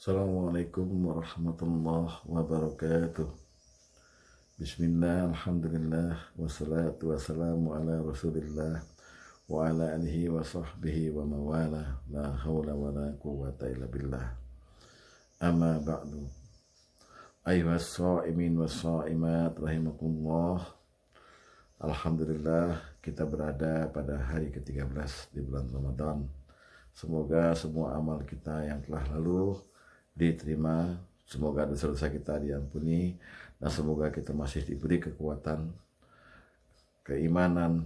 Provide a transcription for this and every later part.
Assalamualaikum warahmatullahi wabarakatuh. Bismillah, alhamdulillah, wassalatu wassalamu ala rasulillah wa ala alihi wa sahbihi wa mawala, la hawla wa la quwwata illa billah. Amma ba'du. Ayuhas sha'imin was sha'imat rahimakumullah. Alhamdulillah, kita berada pada hari ke-13 di bulan Ramadan. Semoga semua amal kita yang telah lalu diterima, semoga dosa-dosa kita diampuni, dan semoga kita masih diberi kekuatan, keimanan,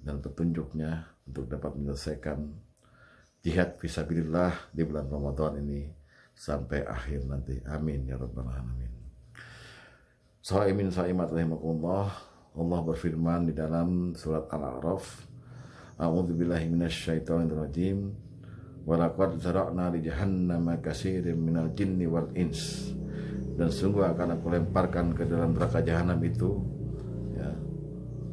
dan petunjuknya untuk dapat menyelesaikan jihad fisabilillah di bulan Ramadan ini sampai akhir nanti. Amin ya rabbal alamin. Sha'imin sha'imat rahimakumullah. Allah berfirman di dalam surat Al-A'raf, A'udzubillahi minasyaitonir rajim. Walaqad zara'na li jahannama katsiran minal jinni wal ins. Dan sungguh akan aku lemparkan ke dalam neraka jahanam itu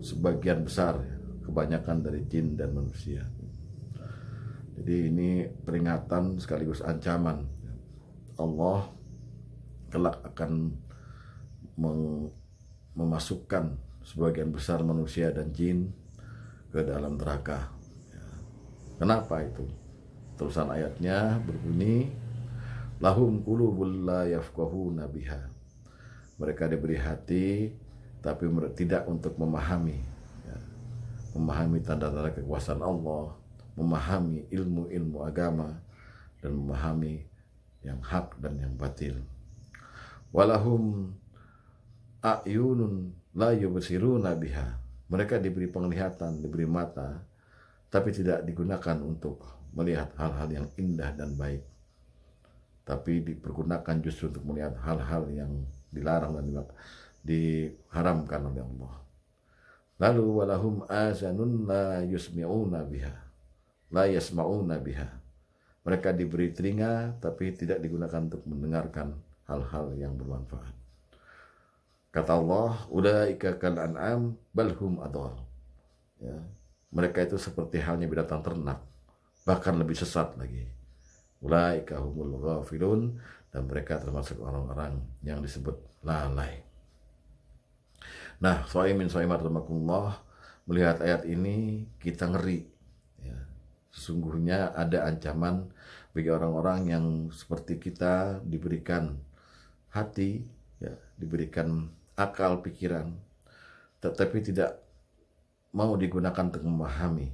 sebagian besar, kebanyakan dari jin dan manusia. Jadi ini peringatan sekaligus ancaman. Allah kelak akan memasukkan sebagian besar manusia dan jin ke dalam neraka. Kenapa itu? Terusan ayatnya berbunyi, lahum qulubul la yafqahuna biha. Mereka diberi hati tapi tidak untuk memahami, memahami tanda-tanda kekuasaan Allah, memahami ilmu-ilmu agama, dan memahami yang hak dan yang batil. Walahum a'yunun la yubsiruna biha. Mereka diberi penglihatan, diberi mata, tapi tidak digunakan untuk melihat hal-hal yang indah dan baik, tapi dipergunakan justru untuk melihat hal-hal yang dilarang dan diharamkan oleh Allah. Lalu walahum azanun la yusmi'una biha, la yasma'una biha. Mereka diberi telinga tapi tidak digunakan untuk mendengarkan hal-hal yang bermanfaat. Kata Allah, ulaika kal an'am bal hum adall. Mereka itu seperti halnya binatang ternak, bahkan lebih sesat lagi. Ulaika humul ghafilun, dan mereka termasuk orang-orang yang disebut lalai. Nah, sha'imin sha'imat rahimakumullah, melihat ayat ini kita ngeri. Sesungguhnya ada ancaman bagi orang-orang yang seperti kita, diberikan hati, diberikan akal pikiran, tetapi tidak mau digunakan untuk memahami,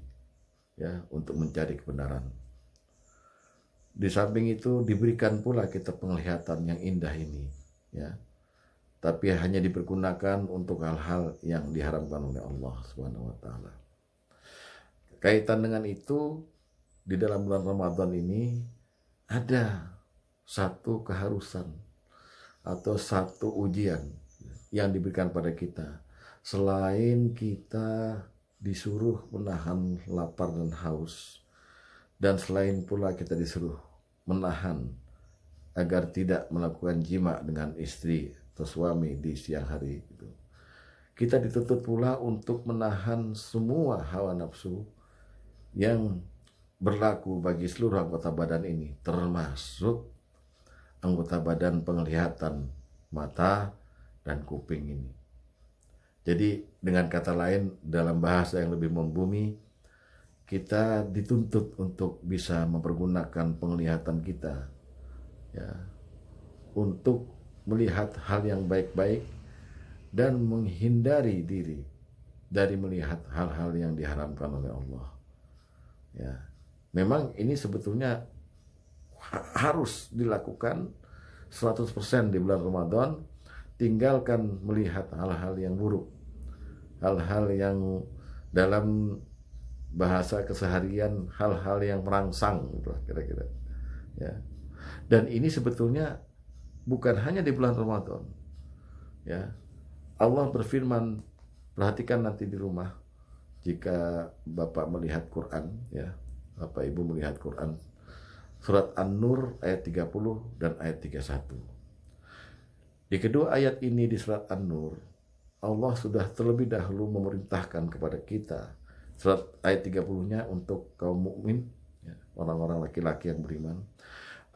untuk mencari kebenaran. Di samping itu diberikan pula kita penglihatan yang indah ini, tapi hanya dipergunakan untuk hal-hal yang diharamkan oleh Allah Subhanahu wa taala. Kaitan dengan itu, di dalam bulan Ramadan ini ada satu keharusan atau satu ujian yang diberikan pada kita. Selain kita disuruh menahan lapar dan haus, dan selain pula kita disuruh menahan agar tidak melakukan jima dengan istri atau suami di siang hari, kita dituntut pula untuk menahan semua hawa nafsu yang berlaku bagi seluruh anggota badan ini, termasuk anggota badan penglihatan, mata dan kuping ini. Jadi dengan kata lain, dalam bahasa yang lebih membumi, kita dituntut untuk bisa mempergunakan penglihatan kita, untuk melihat hal yang baik-baik dan menghindari diri dari melihat hal-hal yang diharamkan oleh Allah. Memang ini sebetulnya harus dilakukan 100% di bulan Ramadan. Tinggalkan melihat hal-hal yang buruk, hal-hal yang dalam bahasa keseharian, hal-hal yang merangsang, kira-kira. Dan ini sebetulnya bukan hanya di bulan Ramadan. Allah berfirman, perhatikan nanti di rumah, jika Bapak melihat Quran, Bapak Ibu melihat Quran, surat An-Nur ayat 30 dan ayat 31. Di kedua ayat ini di surat An-Nur, Allah sudah terlebih dahulu memerintahkan kepada kita. Surat ayat 30-nya untuk kaum mukmin, orang-orang laki-laki yang beriman.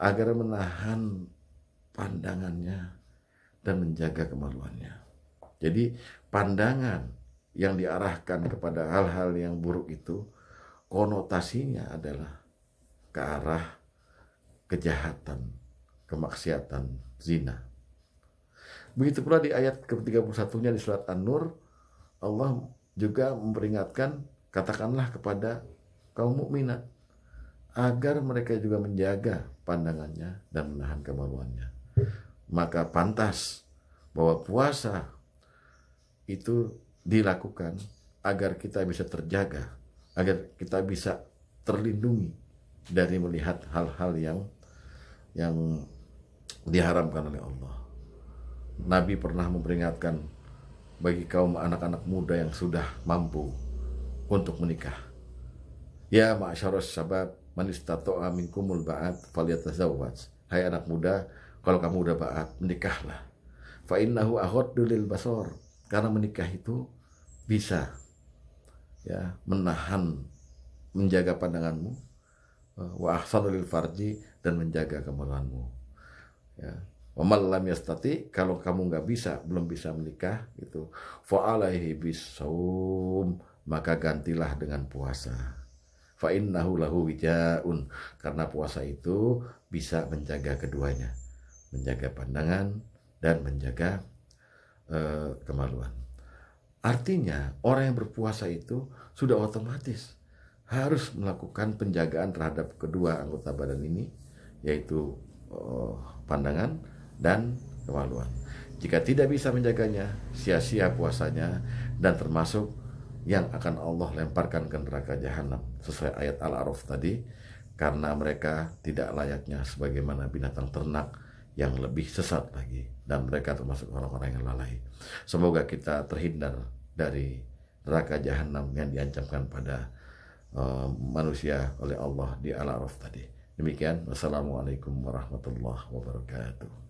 agar menahan pandangannya dan menjaga kemaluannya. Jadi pandangan yang diarahkan kepada hal-hal yang buruk itu konotasinya adalah ke arah kejahatan, kemaksiatan, zina. Begitu pula di ayat ke-31-nya di surat An-Nur, Allah juga memperingatkan, katakanlah kepada kaum mukminat agar mereka juga menjaga pandangannya dan menahan kemaluannya. Maka pantas bahwa puasa itu dilakukan agar kita bisa terjaga, agar kita bisa terlindungi dari melihat hal-hal yang diharamkan oleh Allah. Nabi pernah memperingatkan bagi kaum anak-anak muda yang sudah mampu untuk menikah. Ya ma'syarus syabab man istata'a minkumul ba'at falyatazawwaj. Hai anak muda, kalau kamu udah ba'at, menikahlah. Fa innahu aghaddu lil basar. Karena menikah itu bisa ya menahan, menjaga pandanganmu, wa ahsanu lil farji, dan menjaga kemaluanmu. Ya. Wa man lam yastati, kalau kamu nggak bisa, belum bisa menikah gitu, fa alaihi bisawm, maka gantilah dengan puasa. Fa innahu lahu wijaun, karena puasa itu bisa menjaga keduanya, menjaga pandangan dan menjaga kemaluan. Artinya orang yang berpuasa itu sudah otomatis harus melakukan penjagaan terhadap kedua anggota badan ini, yaitu pandangan dan kemaluan. Jika tidak bisa menjaganya, sia-sia puasanya dan termasuk yang akan Allah lemparkan ke neraka jahanam sesuai ayat Al-A'raf tadi, karena mereka tidak layaknya sebagaimana binatang ternak yang lebih sesat lagi, dan mereka termasuk orang-orang yang lalai. Semoga kita terhindar dari neraka jahanam yang diancamkan pada manusia oleh Allah di Al-A'raf tadi. Demikian, wassalamualaikum warahmatullahi wabarakatuh.